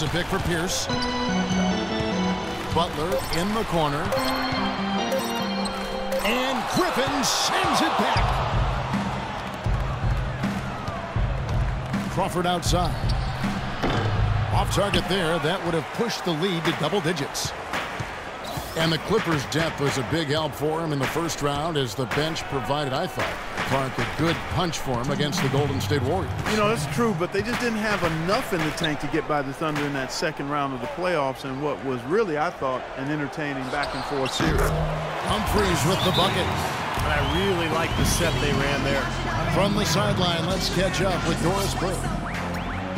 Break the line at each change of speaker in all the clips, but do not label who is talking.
It's a pick for Pierce. Butler in the corner. And Griffin sends it back. Crawford outside. Off target there. That would have pushed the lead to double digits. And the Clippers' depth was a big help for him in the first round as the bench provided, I thought, Clark, a good punch for him against the Golden State Warriors.
You know, that's true, but they just didn't have enough in the tank to get by the Thunder in that second round of the playoffs and what was really, I thought, an entertaining back-and-forth series.
Humphries with the bucket.
And I really like the set they ran there.
From the sideline, let's catch up with Doris Burke.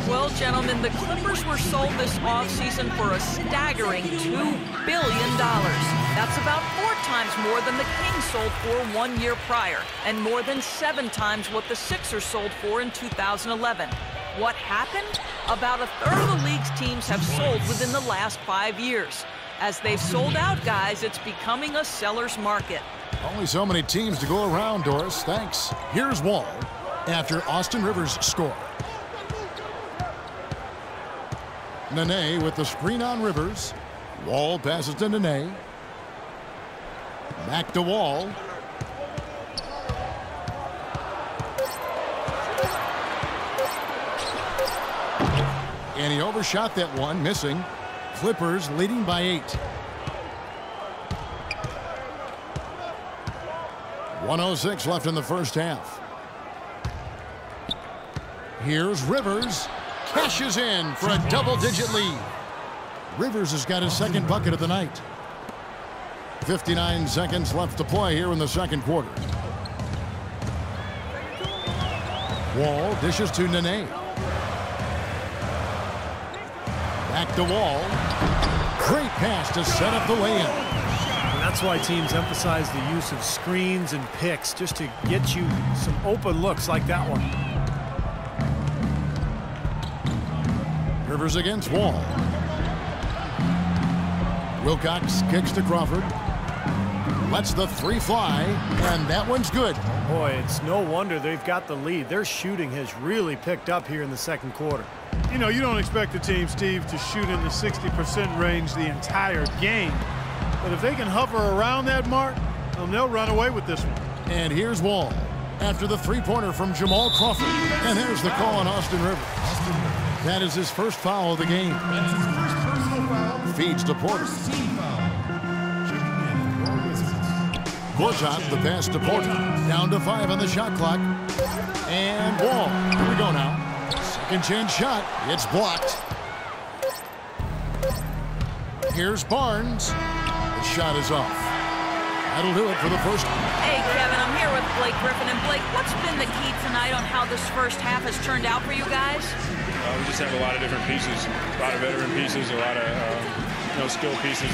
Well, gentlemen, the Clippers were sold this offseason for a staggering $2 billion. That's about 4 times more than the Kings sold for 1 year prior, and more than 7 times what the Sixers sold for in 2011. What happened? About a third of the league's teams have sold within the last 5 years. As they've sold out, guys, it's becoming a seller's market.
Only so many teams to go around, Doris. Thanks. Here's Wall after Austin Rivers score. Nene with the screen on Rivers. Wall passes to Nene. Back to Wall. And he overshot that one, missing. Clippers leading by 8. 1:06 left in the first half. Here's Rivers. Cashes in for a double-digit lead. Rivers has got his second bucket of the night. 59 seconds left to play here in the second quarter. Wall dishes to Nene. Back to Wall. Great pass to set up the lay-in.
And that's why teams emphasize the use of screens and picks, just to get you some open looks like that one.
Rivers against Wall. Wilcox kicks to Crawford. Lets the 3 fly, and that one's good.
Boy, it's no wonder they've got the lead. Their shooting has really picked up here in the second quarter.
You know, you don't expect the team, Steve, to shoot in the 60% range the entire game. But if they can hover around that mark, they'll run away with this one.
And here's Wall after the 3-pointer from Jamal Crawford. And there's the call on Austin Rivers. That is his first foul of the game. Feeds to Porter. Gortat, the pass to Porter. Down to 5 on the shot clock. And Wall. Here we go now. Second chance shot. It's blocked. Here's Barnes. The shot is off. That'll do it for the first.
Hey, Kevin, I'm here with Blake Griffin. And Blake, what's been the key tonight on how this first half has turned out for you guys?
We just have a lot of different pieces, a lot of veteran pieces, a lot of skill pieces.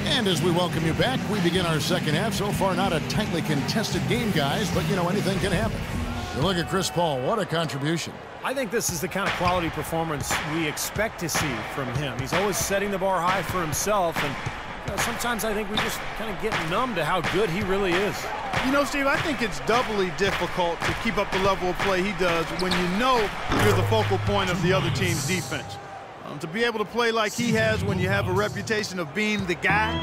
And as we welcome you back, we begin our second half. So far, not a tightly contested game, guys, but, you know, anything can happen. You look at Chris Paul. What a contribution.
I think this is the kind of quality performance we expect to see from him. He's always setting the bar high for himself, and sometimes I think we just kind of get numb to how good he really is.
You know, Steve, I think it's doubly difficult to keep up the level of play he does when you know you're the focal point of the other team's defense. To be able to play like he has when you have a reputation of being the guy,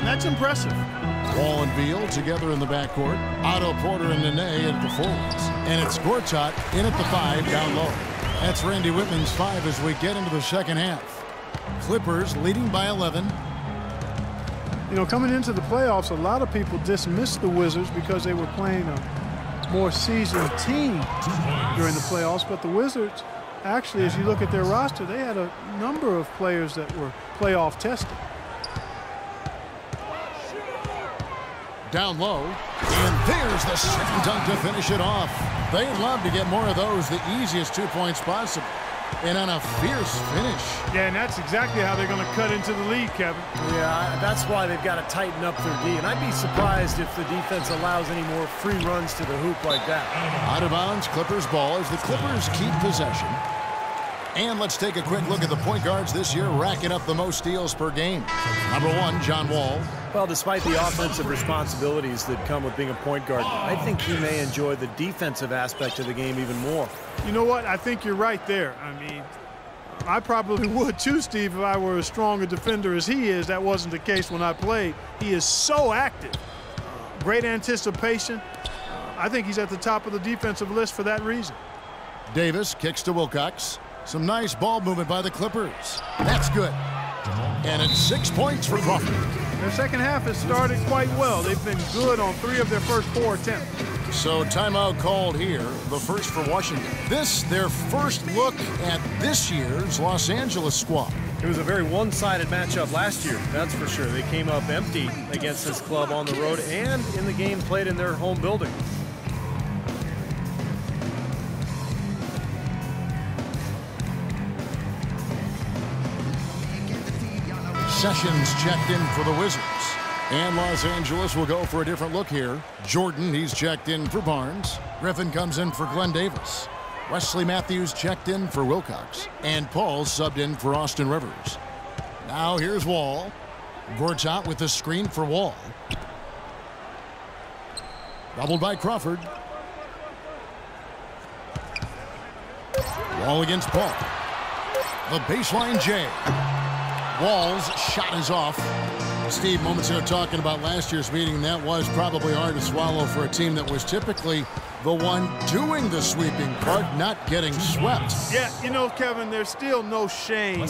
that's impressive.
Wall and Beal together in the backcourt. Otto Porter and Nene at the forwards. And it's Gortat in at the 5 down low. That's Randy Whitman's 5 as we get into the second half. Clippers leading by 11.
You know, coming into the playoffs, a lot of people dismissed the Wizards because they were playing a more seasoned team during the playoffs, but the Wizards, actually, as you look at their roster, they had a number of players that were playoff tested.
Down low, and there's the second dunk to finish it off. They'd love to get more of those, the easiest 2 points possible. And on a fierce finish.
Yeah, and that's exactly how they're going to cut into the lead, Kevin.
Yeah, that's why they've got to tighten up their D. And I'd be surprised if the defense allows any more free runs to the hoop like that.
Out of bounds, Clippers ball as the Clippers keep possession. And let's take a quick look at the point guards this year, racking up the most steals per game. Number 1, John Wall.
Well, despite the offensive responsibilities that come with being a point guard, I think he may enjoy the defensive aspect of the game even more.
You know what? I think you're right there. I mean, I probably would too, Steve, if I were as strong a defender as he is. That wasn't the case when I played. He is so active. Great anticipation. I think he's at the top of the defensive list for that reason.
Davis kicks to Wilcox. Some nice ball movement by the Clippers. That's good. And it's 6 points for Crawford.
Their second half has started quite well. They've been good on 3 of their first 4 attempts.
So timeout called here, the first for Washington. This, their first look at this year's Los Angeles squad.
It was a very one-sided matchup last year, that's for sure. They came up empty against this club on the road and in the game played in their home building.
Sessions checked in for the Wizards. And Los Angeles will go for a different look here. Jordan, he's checked in for Barnes. Griffin comes in for Glenn Davis. Wesley Matthews checked in for Wilcox. And Paul subbed in for Austin Rivers. Now here's Wall. Gortat with the screen for Wall. Doubled by Crawford. Wall against Paul. The baseline J. Wall's shot is off. Steve, moments ago talking about last year's meeting, that was probably hard to swallow for a team that was typically the one doing the sweeping part, not getting swept.
Yeah, you know, Kevin, there's still no shame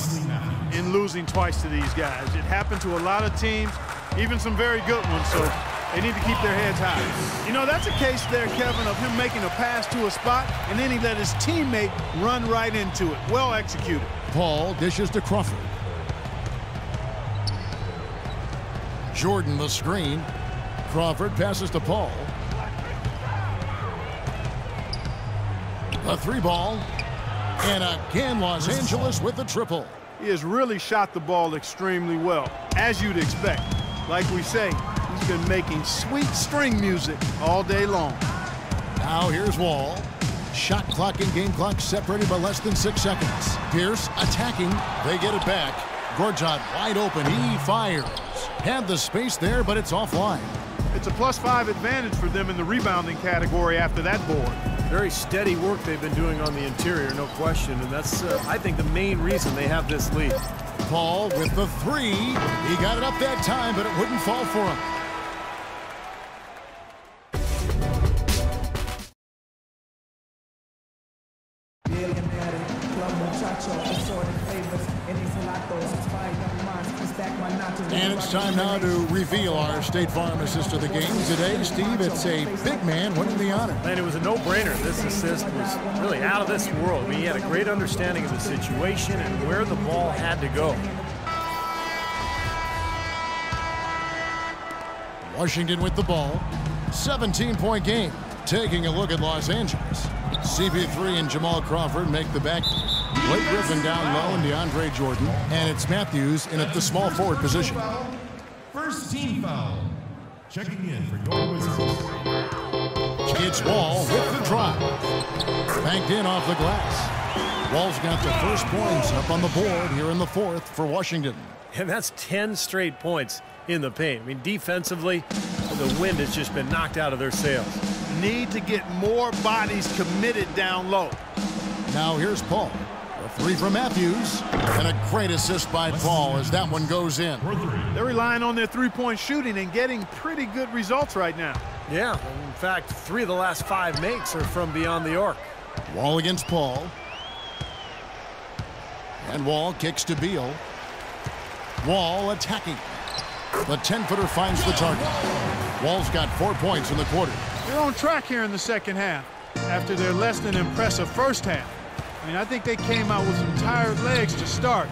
in losing twice to these guys. It happened to a lot of teams, even some very good ones, so they need to keep their heads high. You know, that's a case there, Kevin, of him making a pass to a spot, and then he let his teammate run right into it. Well executed.
Paul dishes to Crawford. Jordan the screen. Crawford passes to Paul. A 3-ball. And again, Los Angeles with the triple.
He has really shot the ball extremely well, as you'd expect. Like we say, he's been making sweet string music all day long.
Now here's Wall. Shot clock and game clock separated by less than 6 seconds. Pierce attacking. They get it back. Gortat wide open. He fires. Had the space there, but it's offline.
It's a +5 advantage for them in the rebounding category after that board.
Very steady work they've been doing on the interior, no question, and that's, I think, the main reason they have this lead.
Paul with the 3. He got it up that time, but it wouldn't fall for him. And it's time now to reveal our State Farm assist of the game. Today, Steve, it's a big man winning the honor.
And it was a no-brainer. This assist was really out of this world. I mean, he had a great understanding of the situation and where the ball had to go.
Washington with the ball. 17-point game. Taking a look at Los Angeles. CP3 and Jamal Crawford make the back. Blake Griffin down low and DeAndre Jordan. And it's Matthews in at the small forward position.
First team foul. Checking in for your Wizards.
It's Wall with the drive. Banked in off the glass. Wall's got the first points up on the board here in the 4th for Washington.
And that's 10 straight points in the paint. I mean, defensively, the wind has just been knocked out of their sails.
Need to get more bodies committed down low.
Now here's Paul. A 3 from Matthews. And a great assist by Paul as that one goes in.
They're relying on their three-point shooting and getting pretty good results right now.
Yeah, in fact, 3 of the last 5 makes are from beyond the arc.
Wall against Paul. And Wall kicks to Beal. Wall attacking. The 10-footer finds the target. Wall's got 4 points in the quarter.
They're on track here in the second half after their less than impressive first half. I mean, I think they came out with some tired legs to start,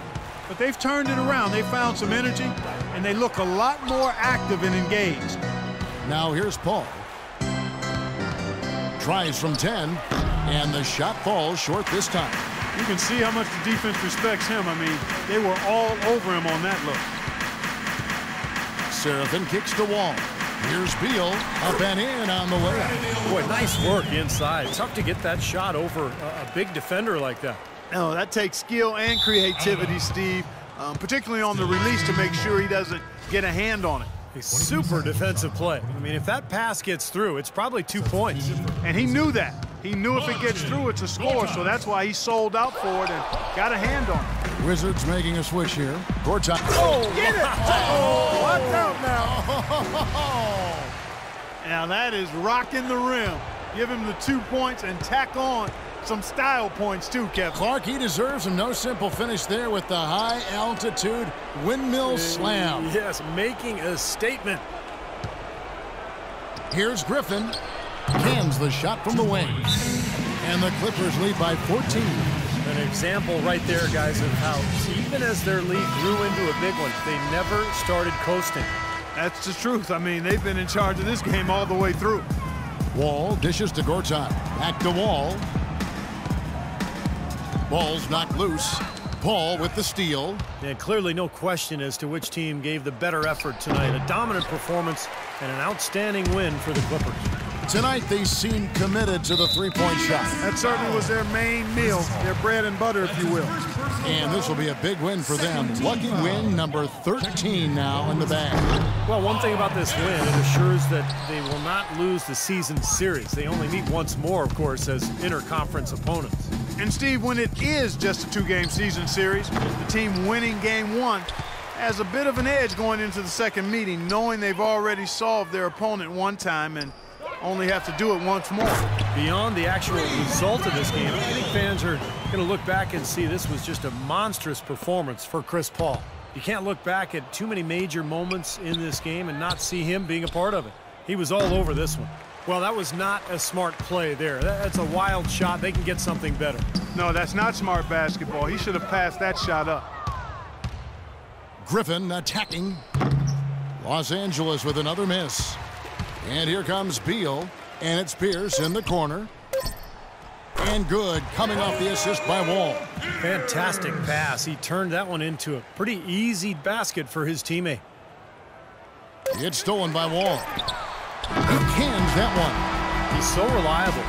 but they've turned it around. They found some energy, and they look a lot more active and engaged.
Now here's Paul. Tries from 10, and the shot falls short this time.
You can see how much the defense respects him. I mean, they were all over him on that look.
Seraphin kicks to Wall. Here's Beal, up and in on the layup.
Boy, nice work inside. Tough to get that shot over a big defender like that.
No, that takes skill and creativity, Steve, particularly on the release to make sure he doesn't get a hand on it.
A super defensive play. I mean, if that pass gets through, it's probably 2 points.
And he knew that. He knew if it gets through, it's a score, so that's why he sold out for it and got a hand on it.
Wizards making a switch here. Gortat.
Oh, get it! Oh, watch out now. Now that is rocking the rim. Give him the 2 points and tack on some style points too, Kevin.
Clark, he deserves them. No simple finish there with the high-altitude windmill slam.
Yes, making a statement.
Here's Griffin. Cans the shot from the wing. And the Clippers lead by 14.
An example right there, guys, of how even as their lead grew into a big one, they never started coasting.
That's the truth. I mean, they've been in charge of this game all the way through.
Wall dishes to Gortat. Back to Wall. Ball's knocked loose. Paul with the steal.
And clearly no question as to which team gave the better effort tonight. A dominant performance and an outstanding win for the Clippers.
Tonight they seem committed to the three-point shot.
That certainly was their main meal, their bread and butter, if you will.
And this will be a big win for them. Lucky win number 13 now in the bag.
Well, one thing about this win, it assures that they will not lose the season series. They only meet once more, of course, as interconference opponents.
And Steve, when it is just a two-game season series, the team winning game one has a bit of an edge going into the second meeting, knowing they've already solved their opponent one time and only have to do it once more.
Beyond the actual result of this game, I think fans are going to look back and see this was just a monstrous performance for Chris Paul. You can't look back at too many major moments in this game and not see him being a part of it. He was all over this one. Well, that was not a smart play there. That's a wild shot. They can get something better.
No, that's not smart basketball. He should have passed that shot up.
Griffin attacking. Los Angeles with another miss. And here comes Beal, and it's Pierce in the corner. And good, coming off the assist by Wall.
Fantastic pass. He turned that one into a pretty easy basket for his teammate.
It's stolen by Wall. He cans that one.
He's so reliable.